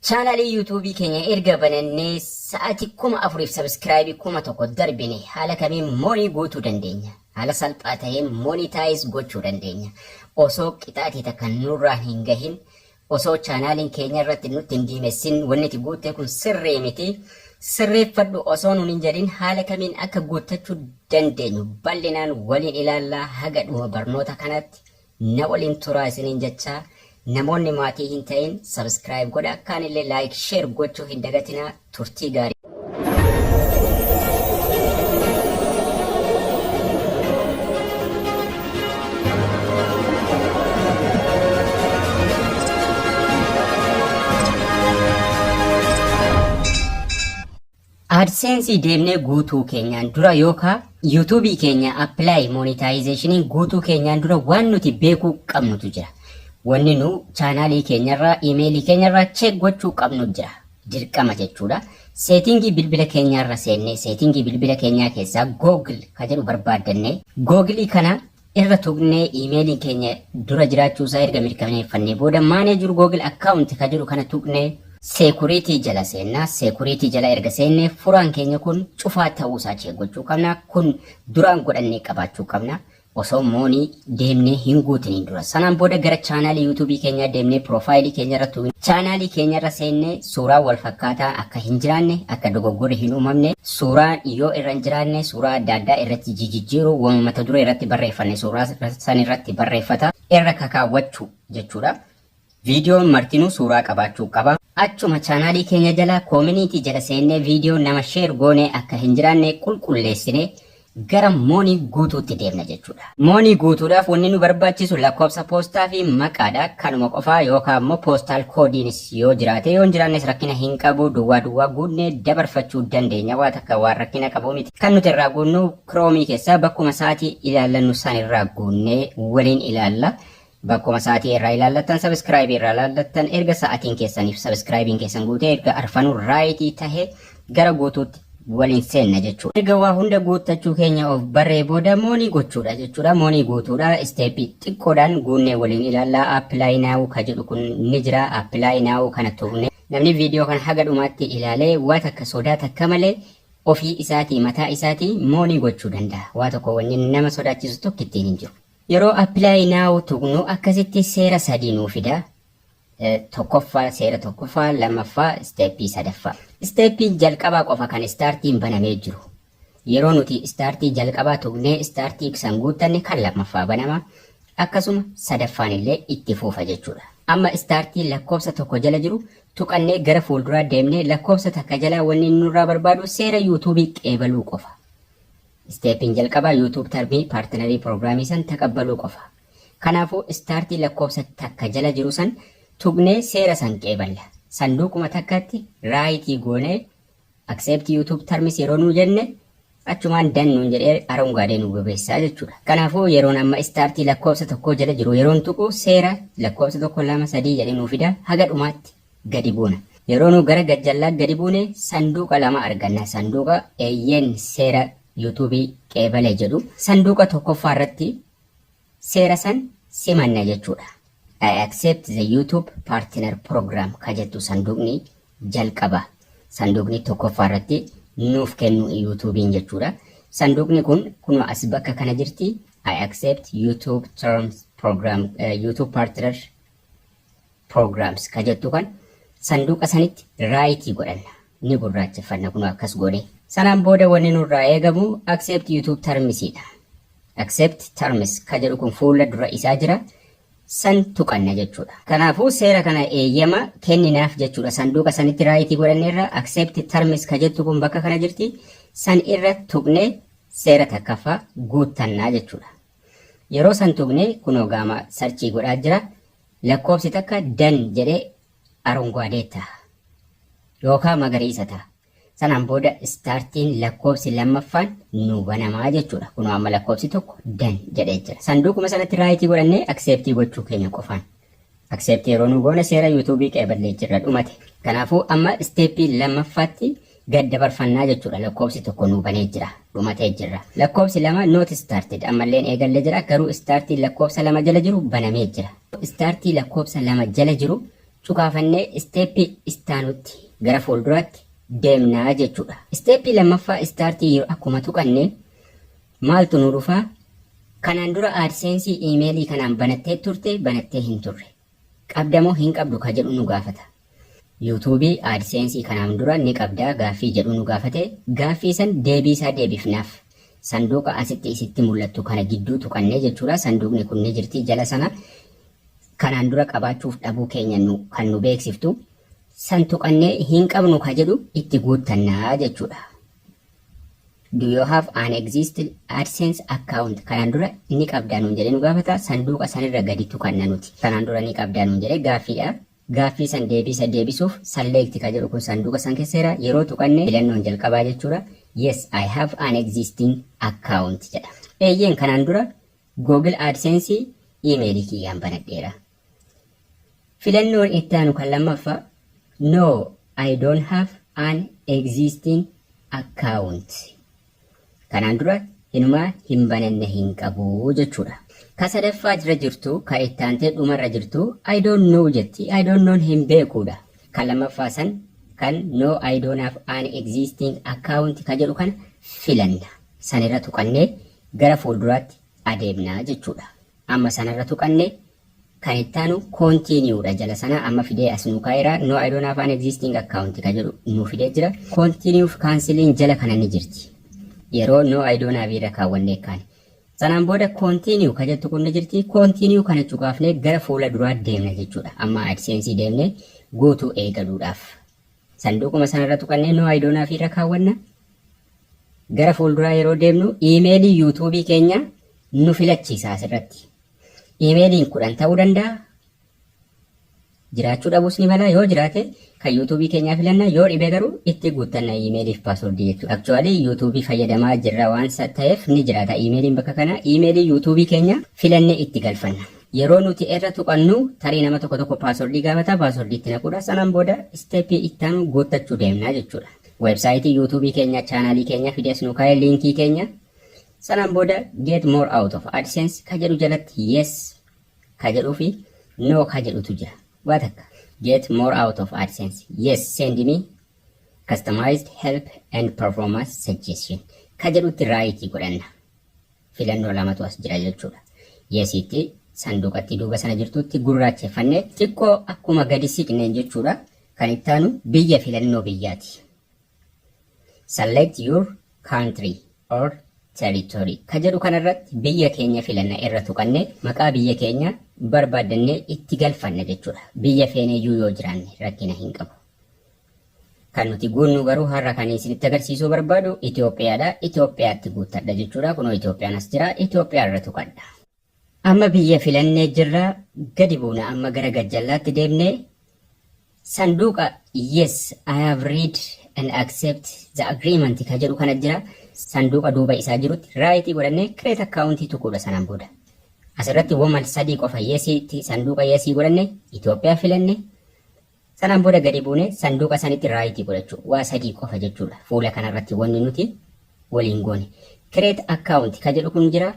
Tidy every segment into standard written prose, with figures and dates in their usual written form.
Chaanaalii yuutuubii keenya erga banannee sa'aatii 4,000 sabskiraaybii 1,000 darbine haala kamiin moonii guutuu dandeenya. Haala salphaa ta'een moonitaayiz gochuu dandeenya. Osoo qixaatii takka nurraan hin gahin, osoo chaanaaliin keenya irratti nutti hin diimessin wanni itti guutte kun sirrii miti. Sirreeffadhu osoo nun hin jedhin haala kamiin akka guuttachuu dandeenyu bal'inaan waliin ilaallaa haga dhuma barnoota kanatti na waliin turaa isiniin jechaa. Namoonni maatii hin ta'in subscribe godha akkaan illee like share gochuu hin dagatinaa turtii gaarii. AdSense deemnee guutuu keenyaan dura yookaan YouTube keenya apply monetization guutuu keenyaan dura waan nuti beekuu qabnutu jira. Wanni nu chaanaalii keenyarraa emailii keenyarraa check gochuu qabnu jira. Dirqama jechuudha. Settingii bilbila keenyarra seennee settingii bilbila keenyaa keessaa Google ka jedhu barbaadannee Google kana irra tuqnee emailii keenya dura jiraachuusaa erga mirkaneeffannee booda manager Google account ka jedhu kana tuqnee security jala seennaa. Security jala erga seennee furaan keenya kun cufaa ta'uusaa check gochuu qabna. Kun duraan godhannee qabaachuu qabna. Osoo moonii deemnee hin guutiniin dura. Sanaan booda gara chaanaalii yuutuubii keenyaa deemnee piroofaayilii keenyarra tuqne chaanaalii keenyarra seennee suuraa wal fakkaataa akka hin jiraanne akka dogoggora hin uumamne suuraan yoo irra hin jiraanne suuraa adda addaa irratti jijjiiruu waan mata duree irratti barreeffanne suuraa san irratti barreeffata irra kakaawwachuu jechuudha. Viidiyoon martinuu suuraa qabaachuu qaba. Achuma chaanaalii keenya jala community jala seennee viidiyoo nama share goone akka hin jiraanne qulqulleessine gara moonii guutuutti deemna jechuudha. Moonii guutuudhaaf wanni nu barbaachisu lakkoofsa poostaa fi maqaadha. Kanuma qofaa yookaan immoo poostaal koodiinis yoo jiraate yoo hin jiraannes rakkina hin qabu. Duwwaa guunnee dabarfachuu dandeenya. Waa takka waan rakkina qabu miti. Kan nuti irraa guunnu kiroomii keessaa bakkuma sa'aatii ilaallannu san irraa guunnee waliin ilaalla. Bakkuma sa'aatii irraa ilaallattan sabskiraaybii irraa ilaallattan erga sa'aatiin keessaniif sabskiraayibiin keessan guutee erga arfanuu raayitii tahee gara guutuutti waliin seenna jechuudha. Erga waa hunda guuttachuu keenya of barree booda moonii gochuudha jechuudha. Moonii guutuudha isteepii xiqqoodhaan guunnee waliin ilaallaa. Apply now ka jedhu kun ni jira. Apply now kana tuqne namni viidiyoo kana haga dhumaatti ilaalee waa takka sodaa takka malee ofii isaatii mataa isaatii moonii gochuu danda'a. Waa tokko wanni nama sodaachisu tokko ittiin hin jiru. Yeroo apply now tuqnu akkasitti seera sadii nuu fida. Tokkoffaa seera tokkoffaa lammaffaa isteepii sadaffaa. Isteepii jalqabaa qofa kan startiin banamee jiru. Yeroo nuti startii jalqabaa tuqnee startii san guuttanne kan lammaffaa banama. Akkasuma sadaffaan illee itti fuufa jechuudha. Amma startii lakkoofsa tokko jala jiru tuqannee gara fuulduraa deemnee lakkoofsa takka jala wanni nurraa barbaadu seera yuutuubii qeebaluu qofa. Isteepiin jalqabaa yuutuub tarbii paartinarii piroogiraamii san taqabbaluu qofa. Kanaafuu startii lakkoofsa takka jala jiru san tuqnee seera san qeeballa. Sanduuquma takkatti raayitii goonee accept YouTube terms yeroo nuu jenne achumaan dannuun jedhee arangaadee nu bebeessaa jechuudha. Kanaafuu yeroon amma startii lakkoofsa tokko jala jiru yeroon tuqu seera lakkoofsa 1 2 3 jedhee nuu fida haga dhumaatti gadi buuna. Yeroo nu gara gajjallaa gadi buune sanduuqa lama arganna. Sanduuqa eeyyeen seera YouTube qeebale jedhu sanduuqa tokkoffaa irratti seera san simanna jechuudha. I accept the YouTube partner program ka jettu sanduuqni jalqaba. Sanduuqni tokkoffaa irratti nuuf kennu YouTubein jechuudha. Sanduuqni kun as bakka kana jirti. I accept YouTube terms program YouTube partner programs ka jettu kan sanduuqa sanitti raayitii godhanna. Ni gurraacheffanna kun akkas godhe. Sanaan booda wanni nurraa eegamu accept YouTube termsiidha. Accept terms ka jedhu kun fuula dura isaa jira. San tuqanna jechuudha. Kanaafuu seera kana eeyyama kenninaaf jechuudha. Sanduuqa sanitti raayitii godhanneerra accept terms ka jettu kun bakka kana jirti. San irra tuqnee seera takkaffaa guuttannaa jechuudha. Yeroo san tuqnee kunoo gaama sarchii godhaa jira. Lakkoofsi takka dan jedhee arungaadee ta'a. Yookaan magariisa ta'a. Sanaan booda startiin lakkoofsi lammaffaan nu banamaa jechuudha. Kunoo amma lakkoofsi tokko dan jedhee jira. Sanduuquma sanatti raayitii godhannee acceptii gochuu keenya qofaan. Acceptii yeroo nu goone seera yuutuubii qeeballee jirra dhumate. Kanaafuu amma isteeppii lammaffaatti gad dabarfannaa jechuudha. Lakkoofsi tokko nu banee jira. Dhumatee jirra. Lakkoofsi lama not started ammalleen eegallee jira. Garuu startii lakkoofsa lama jala jiru banamee jira. Startii lakkoofsa lama jala jiru cukaafannee isteeppii istaanutti gara fuulduraatti deemnaa jechuudha. Isteeppii lammaffaa istaartii yeroo akkuma tuqanne maaltu nu dhufaa? Kanaan dura AdSense iimeelii kanaan banattee turte banattee hin turre. Qabdamoo hin qabdu ka jedhu nu gaafata. YouTube AdSense kanaan dura ni qabdaa gaaffii jedhu nu gaafate. Gaaffii san deebii isaa deebifnaaf. Sanduuqa asitti isitti mul'attu kana gidduu tuqannee jechuudha. Sanduuqni kun ni jirti jala sana. Kanaan dura qabaachuuf dhabuu keenya kan nu beeksiftu. San tuqannee hin qabnu ka jedhu itti guuttannaa jechuudha. Do you have an existing AdSense account? Kanaan dura ni qabdaa nuun jedhee nu gaafata. Sanduuqa sanirra gadi tuqanna nuti. Kanaan dura ni qabdaa nuun jedhee gaaffiidha. Gaaffii san deebisuuf select ka jedhu kun sanduuqa san keesseera. Yeroo tuqanne filannoon jalqabaa jechuudha. Yes, I have an existing account jedha. Eeyyeen kanaan dura Google AdSense emailii kiyyaan banadheera. Filannoon itti aanu kan lammaffaa No, I don't have an existing account. Kanaan dura inumaa hin bananne hin qabu jechuudha. Ka sadaffaa jira jirtu ka itti aantee dhumarra jirtu I don't know jetti. I don't know hin beekuudha. Ka lammaffaa san kan No, I don't have an existing account ka jedhu kana filanna. Sanirra tuqannee gara fuulduraatti adeemnaa jechuudha. Amma sanarra tuqannee kan itti aanu continue jala sana amma fidee as nu kaa'eera. No, I don't have an existing account ka jedhu nu fidee jira. Continue cancelling jala kana ni jirti. Yeroo No, I don't have irra kaawwannee kaane. Sanaan booda continue ka jettu kun ni jirti. Continue kana cuqaafnee gara fuula duraa deemna jechuudha. Amma AdSense deemnee guutuu eegaluudhaaf. Sanduuquma sanarra tuqannee No, I don't have irra kaawwanna. Gara fuulduraa yeroo deemnu iimeelii YouTube keenya nu filachiisa asirratti. Iimeeliin 10 ta'uu danda'a. Jiraachuu dhabuus ni mala yoo jiraate kan YouTube keenyaa filanna yoo dhibe garuu itti guuttanna iimeeliif paaswordii jechuudha. Actually YouTube fayyadamaa jirra waan ta'eef ni jiraata iimeeliin bakka kana. Iimeelii YouTube keenya filannee itti galfanna. Yeroo nuti irra tuqannu tarii nama tokko paaswordii gaafata paaswordii itti naquudha. Sanaan booda isteeppii itti aanu guuttachuu deemnaa jechuudha. Websaayitii YouTube keenya chaanaalii keenya fidees nu kaa'e liinkii keenya. Sanaan booda get more out of AdSense ka jedhu jalatti yes ka jedhuu fi no ka jedhutu jira. Waa takka get more out of AdSense. Yes, send me customized help and performance suggestion ka jedhutti raayitii godhanna. Filannoo lamatu as jira jechuudha. Yes itti sanduuqatti duuba sana jirtutti gurraacheffannee xiqqoo akkuma gadi siqneen jechuudha. Kan itti aanu biyya filannoo biyyaati. Select your country or territory ka jedhu kanarratti biyya keenya filanna irra tuqannee maqaa biyya keenya barbaadannee itti galfanna jechuudha. Biyya feeneeyyuu yoo jiraanne rakkina hin qabu. Kan nuti guunnu garuu har'a kan isinitti agarsiisuu barbaadu Itoophiyaadha. Itoophiyaatti guuttadha jechuudha. Kunoo Itoophiyaan as jira. Itoophiyaa irra tuqadha. Amma biyya filannee jirra gadi buuna amma gara gajjallaatti deemnee sanduuqa yes I have read and accept the agreement ka jedhu kana jira. Sanduuqa duuba isaa jirutti raayitii godhannee create account tuquudha sanaan booda. Asirratti woman sadii qofa yesiitti sanduuqa yesii godhanne Itoophiyaa filanne sanaan booda gadi buune sanduuqa sanitti raayitii godhachuu waa sadii qofa jechuudha. Fuula kanarratti wanni nuti waliin goone. Create account ka jedhu kun jira.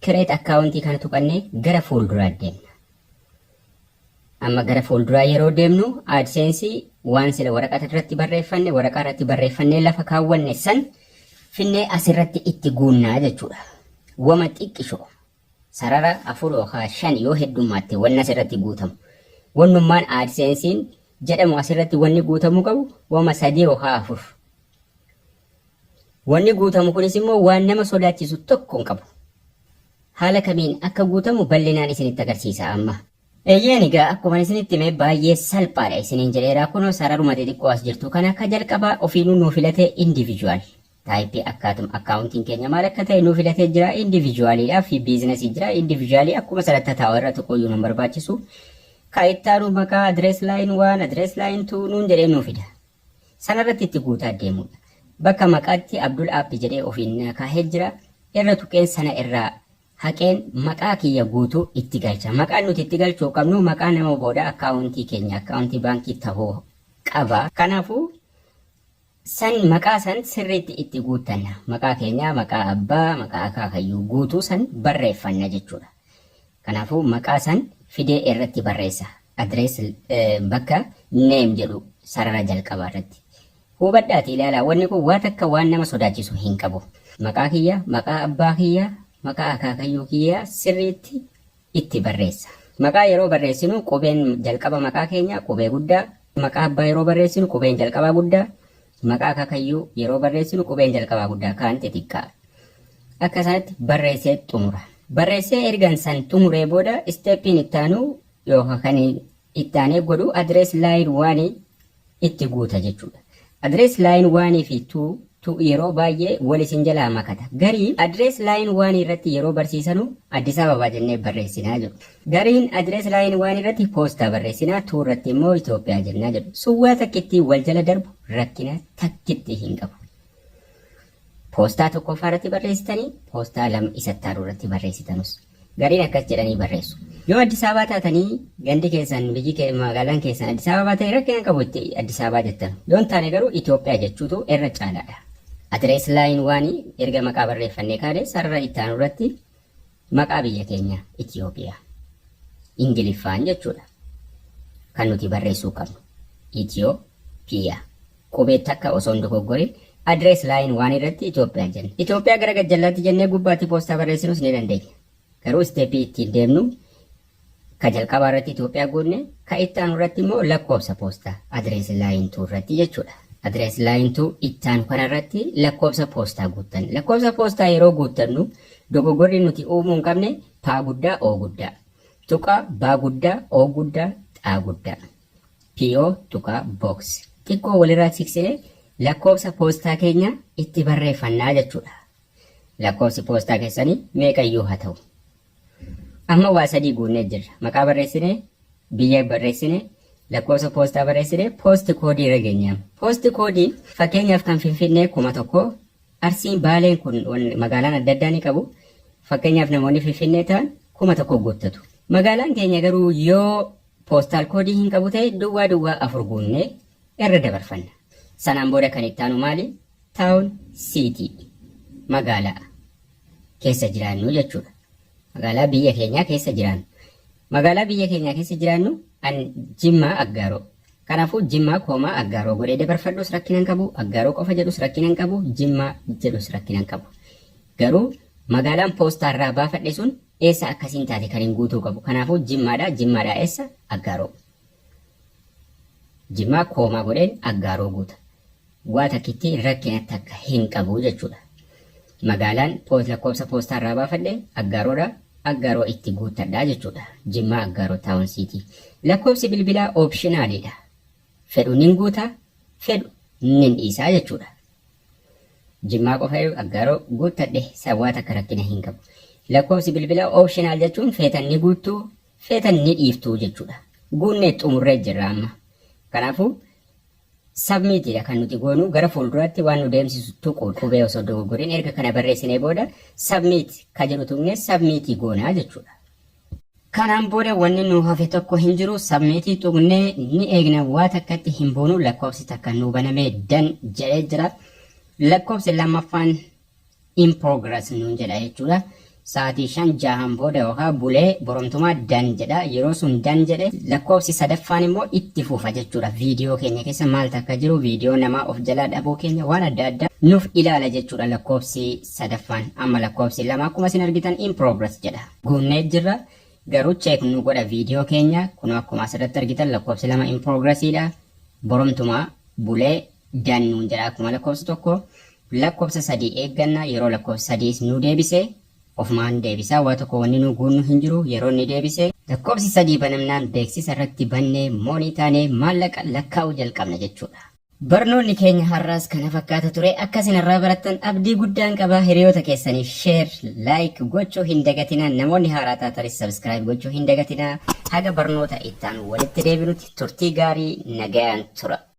Create account kana tuqannee gara fuulduraa deemna. Amma gara fuulduraa yeroo deemnu AdSense waan sila waraqaa irratti barreeffannee lafa kaawwanne san finnee asirratti itti guunnaa jechuudha. Wama xiqqishoo sarara 4 yookaan 5 yoo heddummaatti wanni asirratti guutamu. Wannummaan AdSense jedhamu asirratti wanni guutamu qabu wama 3 yookaan 4. Wanni guutamu kunis immoo waan nama sodaachisu tokko hin qabu. Haala kamiin akka guutamu bal'inaan isinitti agarsiisa amma. Eeyyeen egaa akkuma isinitti hime baay'ee salphaadha isiniin jedheera. Kunoo sararuma xixiqqoo as jirtu kana akka jalqabaa ofiinuu nuu filatee individual. Taayipii akkaatum akkaawuntiin keenya maal akka ta'e nuu filatee jira. Individualiidhaa fi biizinasii jira. Individualii akkuma sararta taa'u irra tokkoyyuu nu barbaachisu. Kaayittaanuu maqaa adrees laayin 1 adrees laayin 2 nuun jedhee nuu fida. Sanarratti itti guutaa deemudha. Bakka maqaatti Abdul Aabdi jedhee ofiin kaahee jira. Irra tuqeen sana irraa haqeen maqaa kiyya guutuu itti galcha. Maqaan nuti itti galchuu qabnu maqaa nama booda akkaawuntii keenya akkaawuntii baankii ta'uu qaba. Kanaafuu san maqaa san sirriitti itti guuttanna. Maqaa keenya maqaa abbaa maqaa akaakayyuu guutuu san barreeffanna jechuudha. Kanaafuu maqaa san fidee irratti barreessa. adrees bakka name jedhu sarara jalqabaa irratti. Hubadhaati ilaalaa wanni kun waan akka waan nama sodaachisu hin qabu. Maqaa kiyya, maqaa abbaa kiyya, maqaa akaakayyuu kiyya sirriitti itti barreessa. Maqaa yeroo barreessinu qubeen jalqaba maqaa keenya qubee guddaa, maqaa abbaa yeroo barreessinu qubeen jalqabaa guddaa, maqaa akaakayyuu yeroo barreessinu qubeen jalqabaa guddaa kaan xixiqqaa. Akka isaatti barreessee xumura. Barreessee ergan san xumuree booda isteeppiin ittaanu yookaan kan ittaanee godhu adrees laayin waanii itti guuta jechuudha. Adrees laayin waanii fi yeroo baay'ee wal isin jalaa makata. Gariin adrees laayin waanii irratti yeroo barsiisanu Addis Ababaa jennee barreessinaa jedhu. Gariin adrees laayin waanii irratti poostaa barreessinaa irratti immoo Itoophiyaa jennaa jedhu. Suwwaa takkitti wal jala darbu rakkina takkitti hin qabu. Poostaa tokkoffaa irratti barreessitanii poostaa lama isatti aanu irratti barreessitanus. Gariin akkas jedhanii barreessu. Yoo Addis Ababaa taatanii gandi keessan biyyi magaalaan keessan Addis Ababaa ta'e rakkina qabu itti Addis Ababaa jettan. Yoo hin taane garuu Itoophiyaa jechuutu irra caalaadha. Adrees laayin waanii erga maqaa barreeffannee kaadee sarara itti aanu irratti maqaa biyya keenya Itoophiyaa. Ingiliffaan jechuudha. Kan nuti barreessuu qabnu. Itoophiyaa. Qubee takka osoo hin dogoggorin adrees laayin waanii irratti Itoophiyaa jenna. Itoophiyaa gara gajjallaatti jennee gubbaatti poostaa barreessinus ni dandeenya. Garuu isteeppii ittiin deemnu ka jalqabaa irratti Itoophiyaa goone ka itti aanu irratti immoo lakkoofsa poostaa adrees laayin irratti jechuudha. Adrees laayin itti aanu kana irratti lakkoofsa poostaa guuttan. Lakkoofsa poostaa yeroo guuttannu dogoggorri nuti uumuu hin qabne paa guddaa oo guddaa. Tuqaa baa guddaa oo guddaa xaa guddaa. PO tuqaa box. Xiqqoo walirraa siqsee lakkoofsa poostaa keenya itti barreeffannaa jechuudha. Lakkoofsi poostaa keessanii meeqayyuu haa ta'u. Amma waa sadii guunnee jirra. Maqaa barreessine, biyya barreessine, lakkoofsa poostaa barreessine, poosti koodii irra geenyaam. Poosti koodiin fakkeenyaaf kan Finfinnee 1000 Arsiin Baaleen kun magaalaan adda addaa ni qabu. Fakkeenyaaf namoonni Finfinnee ta'an 1000 guuttatu. Magaalaan keenya garuu yoo poostaal koodii hin qabu ta'e duwwaa 4 guunnee irra dabarfanna. Sanaan booda kan itti aanu maali? Taawun siitii. Magaalaa keessa jiraannu jechuudha. Magaalaa biyya keenyaa keessa jiraannu. Magaalaa biyya keenyaa keessa jiraannu an Jimmaa Aggaaroo. Kanaafuu Jimmaa Koomaa Aggaaroo godhee dabarfadhus rakkina hin qabu. Aggaaroo qofa jedhus rakkina hin qabu. Jimmaa jedhus rakkina hin qabu. Garuu magaalaan poostaa irraa baafadhe sun eessa akkasiin taate kan hin guutuu qabu. Kanaafuu Jimmaadhaa. Jimmaadhaa eessa? Aggaaroo. Jimmaa Koomaa godheen Aggaaroo guuta. Waa takkitti rakkina takka hin qabu jechuudha. Magaalaan lakkoofsa poostaa irraa baafadhe Aggaaroodha. Aggaaroo itti guuttadhaa jechuudha. Jimmaa Aggaaroo taawun siitii. Lakkoofsi bilbilaa oopshinaaliidha. Fedhu nin guutaa, fedhu nin dhiisaa jechuudha. Jimmaa qofa Aggaaroo guuttadhe sawwaa takka rakkina hin qabu. Lakkoofsi bilbilaa oopshinaal jechuun feetan ni guuttuu, feetan ni dhiiftuu jechuudha. Guunnee xumurree jirra amma. Kanaafuu sabmiitiidha kan nuti goonu gara fuulduraatti waan nu deemsisu tuquu qubee osoo dogoggoriin erga kana barreessinee booda sabmiiti ka jedhu tuqnee sabmiitii goonaa jechuudha. Kanaan booda wanni nu hafe tokko hin jiru sabmiitii tuqnee ni eegna waa takkatti hin boonu lakkoofsi takka nu banamee dan jedhee jira. Lakkoofsi lammaffaan in progress nuun jedha jechuudha. Sa'aatii 5-6 booda yookaan bulee boromtumaa dan jedha. Yeroo sun dan jedhe lakkoofsi sadaffaan immoo itti fufa jechuudha. Viidiyoo keenya keessa maal takka jiru viidiyoo namaa of jalaa dhabuu keenya waan adda addaa nuuf ilaala jechuudha. Lakkoofsi sadaffaan amma lakkoofsi lama akkuma isin argitan in progress jedha. Guunnee jirra garuu cheek nu godha viidiyoo keenya kun akkuma asirratti argitan lakkoofsi lama in progressiidha. Boromtumaa bulee dan nuun jedha akkuma lakkoofsi tokko. Lakkoofsa 3 eegganna yeroo lakkoofsa 3 nu deebisee ofumaan deebisaa waa tokko wanni nu guunnu hin jiru yeroo inni deebisee lakkoofsi 3 banamnaan beeksisa irratti bannee moonii taanee maallaqa lakkaa'uu jalqabna jechuudha. Barnoonni keenya har'aas kana fakkaata ture akkasin irraa barattan abdii guddaan qaba. Hiriyoota keessaniif sheer laayik gochuu hin dagatinaa. Namoonni haaraa taatanis sabskiraayib gochuu hin dagatinaa. Haga barnoota itti aanu walitti deebinutti turtii gaarii nagayaan tura.